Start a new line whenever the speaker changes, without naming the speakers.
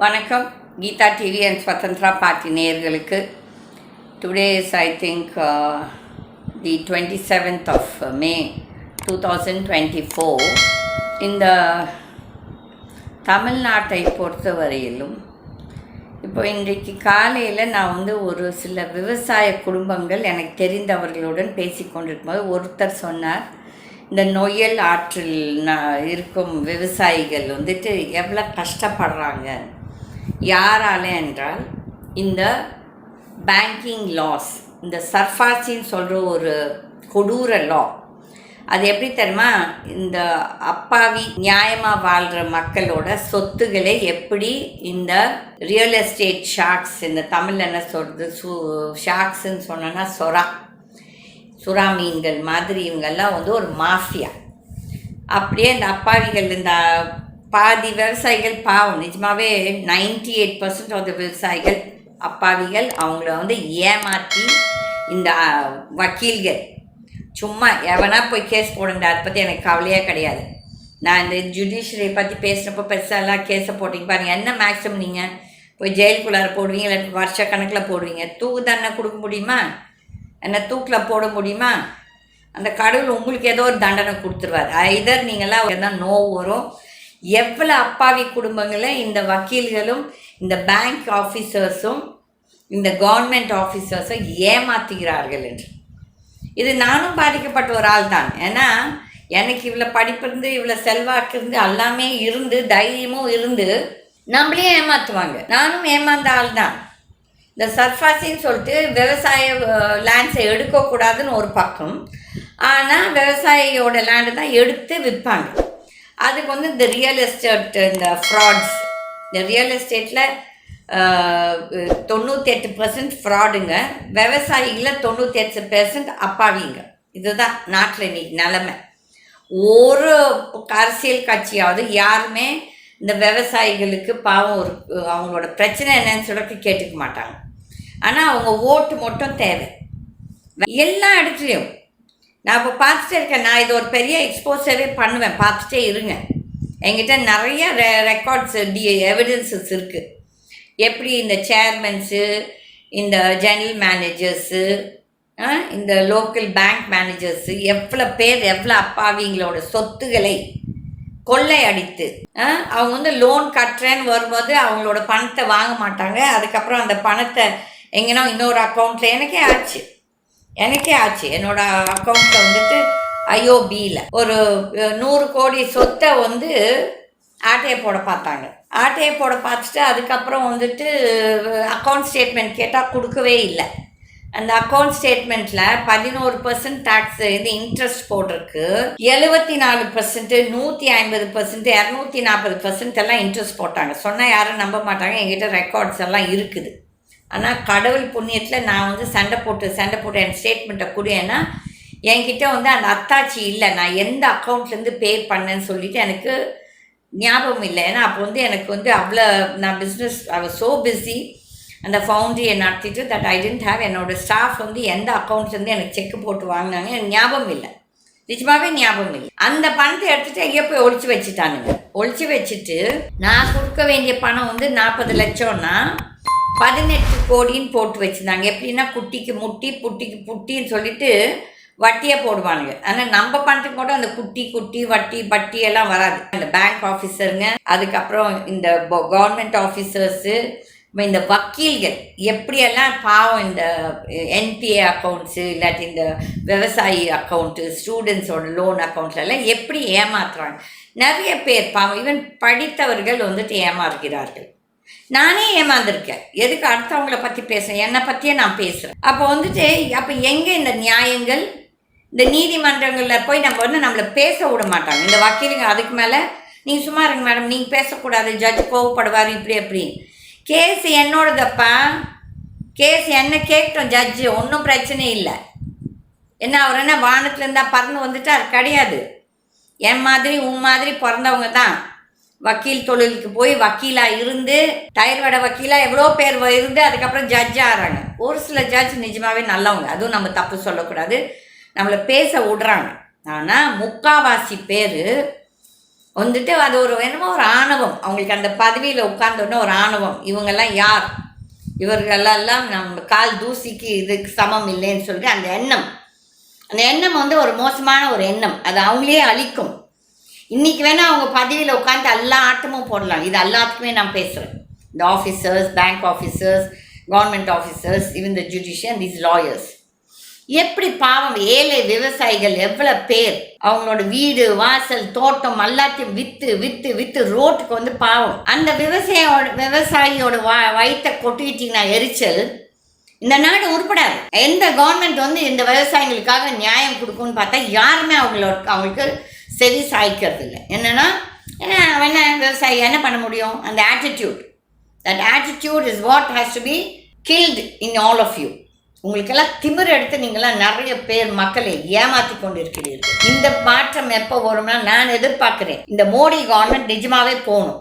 வணக்கம் Geetha TV and ஸ்வதந்திரா party நேயர்களுக்கு. Today is I think the 27th of May 2024. இந்த தமிழ்நாட்டை பொறுத்தவரையிலும் இப்போ இன்றைக்கு காலையில் நான் ஒரு சில விவசாய குடும்பங்கள் எனக்கு தெரிந்தவர்களுடன் பேசி கொண்டிருக்கும்போது ஒருத்தர் சொன்னார், இந்த நொய்யல் ஆற்றில் இருக்கும் விவசாயிகள் எவ்வளோ கஷ்டப்படுறாங்க, யாரால என்றால் இந்த பேங்கிங் லாஸ், இந்த சர்ஃபாசின்னு சொல்கிற ஒரு கொடூர லா. அது எப்படி தெரியுமா, இந்த அப்பாவி நியாயமாக வாழ்கிற மக்களோட சொத்துக்களை எப்படி இந்த ரியல் எஸ்டேட் ஷார்க்ஸ், இந்த தமிழில் என்ன சொல்கிறது, ஷார்க்ஸுன்னு சொன்னோன்னா சுறா மீன்கள் மாதிரி இவங்கெல்லாம் ஒரு மாஃபியா. அப்படியே இந்த அப்பாவிகள், இந்த பாதி விவசாயிகள் பாவம், நிஜமாகவே 98% ஆஃப் த விவசாயிகள் அப்பாவிகள். அவங்கள ஏமாற்றி இந்த வக்கீல்கள் சும்மா எவனா போய் கேஸ் போடுங்க, அதை பற்றி எனக்கு கவலையே கிடையாது. நான் இந்த ஜுடிஷியரியை பற்றி பேசுகிறப்போ பெருசாலாம் கேஸை போட்டிங்க பாருங்கள், என்ன மேக்ஸிமம் நீங்கள் போய் ஜெயிலுக்குள்ளார போடுவீங்க, இல்லை வருஷ கணக்கில் போடுவீங்க. தூக்கு தண்டனை கொடுக்க முடியுமா, என்ன தூக்கில் போட முடியுமா? அந்த கடவுள் உங்களுக்கு ஏதோ ஒரு தண்டனை கொடுத்துருவார். ஐதர் நீங்களாம் எதாவது நோவு வரும். எவ்வளோ அப்பாவி குடும்பங்களை இந்த வக்கீல்களும் இந்த பேங்க் ஆஃபீஸர்ஸும் இந்த கவர்மெண்ட் ஆஃபீஸர்ஸும் ஏமாற்றுகிறார்கள் என்று. இது நானும் பாதிக்கப்பட்ட ஒரு ஆள் தான். ஏன்னா எனக்கு இவ்வளோ படிப்பு இருந்து, இவ்வளோ செல்வாக்கு இருந்து, எல்லாமே இருந்து, தைரியமும் இருந்து நம்மளையும் ஏமாற்றுவாங்க. நானும் ஏமாந்த ஆள் தான். இந்த சர்ஃபாசின்னு சொல்லிட்டு விவசாய லேண்ட்ஸை எடுக்கக்கூடாதுன்னு ஒரு பக்கம், ஆனால் விவசாயியோட லேண்டு தான் எடுத்து விற்பாங்க. அதுக்கு இந்த ரியல் எஸ்டேட், இந்த ஃப்ராட்ஸ், இந்த ரியல் எஸ்டேட்டில் 98% ஃப்ராடுங்க, விவசாயிகளில் 98% அப்பாவிங்க. இதுதான் நாட்டில் இன்றைக்கி நிலமை. ஒரு அரசியல் கட்சியாவது யாருமே இந்த விவசாயிகளுக்கு பாவம் ஒரு அவங்களோட பிரச்சனை என்னன்னு சொல்லிட்டு கேட்டுக்க மாட்டாங்க. ஆனால் அவங்க ஓட்டு மட்டும் தேவை எல்லா இடத்துலையும். நான் இப்போ பார்த்துட்டே இருக்கேன். நான் இது ஒரு பெரிய எக்ஸ்போஸரே பண்ணுவேன், பார்த்துட்டே இருங்க. என்கிட்ட நிறைய ரெக்கார்ட்ஸ், எவிடன்சஸ் இருக்குது. எப்படி இந்த சேர்மன்ஸு, இந்த ஜெனரல் மேனேஜர்ஸு, இந்த லோக்கல் பேங்க் மேனேஜர்ஸு எவ்வளோ பேர் எவ்வளோ அப்பாவிங்களோட சொத்துக்களை கொள்ளை அடித்து அவங்க லோன் கட்டுறேன்னு வரும்போது அவங்களோட பணத்தை வாங்க மாட்டாங்க. அதுக்கப்புறம் அந்த பணத்தை எங்கன்னா இன்னொரு அக்கௌண்ட்டில் எனக்கே ஆச்சு. என்னோடய அக்கௌண்ட்டில் ஐஓபியில் ஒரு 100 கோடி சொத்தை ஆட்டையை போட பார்த்தாங்க. ஆட்டையை போட பார்த்துட்டு அதுக்கப்புறம் அக்கௌண்ட் ஸ்டேட்மெண்ட் கேட்டால் கொடுக்கவே இல்லை. அந்த அக்கௌண்ட் ஸ்டேட்மெண்ட்டில் 11% டேக்ஸ் இன்ட்ரெஸ்ட் போட்டிருக்கு, 74%, 150%, 240% எல்லாம் இன்ட்ரெஸ்ட் போட்டாங்க. சொன்னால் யாரும் நம்ப மாட்டாங்க. என்கிட்ட ரெக்கார்ட்ஸ் எல்லாம் இருக்குது. ஆனால் கடவுள் புண்ணியத்தில் நான் சண்டை போட்டு என் ஸ்டேட்மெண்ட்டை கொடுன்னா என்கிட்ட அந்த அத்தாச்சி இல்லை. நான் எந்த அக்கௌண்ட்லேருந்து பே பண்ணேன்னு சொல்லிவிட்டு எனக்கு ஞாபகம் இல்லை. ஏன்னா அப்போ எனக்கு அவ்வளோ நான் business, I was so busy. அந்த ஃபவுண்டரியை நடத்திட்டு தட் ஐ டென்ட் ஹேவ். என்னோடய ஸ்டாஃப் எந்த அக்கௌண்ட்லேருந்து எனக்கு செக்கு போட்டு வாங்கினாங்க எனக்கு ஞாபகம் இல்லை, நிஜமாகவே ஞாபகம் இல்லை. அந்த பணத்தை எடுத்துகிட்டு எங்கேயோ போய் ஒழிச்சு வச்சுட்டானுங்க. ஒழிச்சு வச்சுட்டு நான் கொடுக்க வேண்டிய பணம் 40 லட்சம்னா 18 கோடின்னு போட்டு வச்சுருந்தாங்க. எப்படின்னா குட்டிக்கு முட்டி புட்டிக்கு புட்டின்னு சொல்லிட்டு வட்டியை போடுவானுங்க. ஆனால் நம்ம பணத்துக்கு மட்டும் அந்த குட்டி வட்டி எல்லாம் வராது. இந்த பேங்க் ஆஃபீஸருங்க, அதுக்கப்புறம் இந்த கவர்மெண்ட் ஆஃபீஸர்ஸு, இந்த வக்கீல்கள் எப்படியெல்லாம் பாவம் இந்த என்பிஏ அக்கௌண்ட்ஸு, இல்லாட்டி இந்த விவசாயி அக்கௌண்ட்டு, ஸ்டூடெண்ட்ஸோட லோன் அக்கௌண்ட்லலாம் எப்படி ஏமாத்துறாங்க. நிறைய பேர் பாவம், ஈவன் படித்தவர்கள் ஏமாறுகிறார்கள். நானே ஏமாந்துருக்கேன். எதுக்கு அடுத்தவங்கள பற்றி பேசுகிறேன், என்னை பற்றியே நான் பேசுகிறேன். அப்போ அப்போ எங்கே இந்த நியாயங்கள்? இந்த நீதிமன்றங்களில் போய் நம்மளை பேச விட மாட்டாங்க இந்த வக்கீலுங்க. அதுக்கு மேலே நீங்கள் சும்மா இருங்க மேடம், நீங்கள் பேசக்கூடாது, ஜட்ஜ் கோவப்படுவார், இப்படி கேஸ் என்னோடதப்பா, கேஸ் என்ன கேட்கட்டும் ஜட்ஜு, ஒன்றும் பிரச்சனை இல்லை. என்ன அவர் என்ன வானத்தில் இருந்தால் பறந்து வந்துட்டார்? கிடையாது. என் மாதிரி உன் மாதிரி பிறந்தவங்க தான் வக்கீல் தொழிலுக்கு போய் வக்கீலாக இருந்து, டயர் வடை வக்கீலாக எவ்வளோ பேர் இருந்து அதுக்கப்புறம் ஜட்ஜ் ஆகிறாங்க. ஒரு சில ஜட்ஜ் நிஜமாகவே நல்லவங்க, அதுவும் நம்ம தப்பு சொல்லக்கூடாது, நம்மளை பேச விடுறாங்க. ஆனால் முக்காவாசி பேர் வந்துட்டு அது ஒரு என்னமோ ஒரு ஆணவம், அவங்களுக்கு அந்த பதவியில் உட்கார்ந்தோடனே ஒரு ஆணவம். இவங்கெல்லாம் யார், இவர்களெல்லாம் நம்ம கால் தூசிக்கு இதுக்கு சமம் இல்லைன்னு சொல்லிட்டு அந்த எண்ணம் வந்து ஒரு மோசமான ஒரு எண்ணம். அது அவங்களே அழிக்கும். இன்னைக்கு வேணால் அவங்க பதவியில் உட்காந்து எல்லா ஆட்டமும் போடலாம். இது எல்லாத்துக்குமே நான் பேசுகிறேன். இந்த officers, bank officers, government officers, even the judicial, these lawyers. எப்படி பாவம் ஏழை விவசாயிகள் எவ்வளோ பேர் அவங்களோட வீடு வாசல் தோட்டம் எல்லாத்தையும் விற்று விற்று விற்று ரோட்டுக்கு வந்து பாவம். அந்த விவசாயியோட வயிற்ற கொட்டிட்டீங்கன்னா எரிச்சல், இந்த நாடு உருப்படாது. எந்த கவர்மெண்ட் வந்து இந்த விவசாயிகளுக்காக நியாயம் கொடுக்கும்னு பார்த்தா யாருமே அவங்களுக்கு செவி சாய்க்கிறது இல்லை. என்னென்னா என்ன விவசாயி என்ன பண்ண முடியும்? அந்த attitude, that attitude is what has to be killed in all of you. உங்களுக்கெல்லாம் திமிர் எடுத்து நீங்களாம் நிறைய பேர் மக்களை ஏமாற்றி கொண்டு இருக்கிறீர்கள். இந்த மாற்றம் எப்போ வரும்னா நான் எதிர்பார்க்குறேன். இந்த மோடி கவர்மெண்ட் நிஜமாவே போகணும்.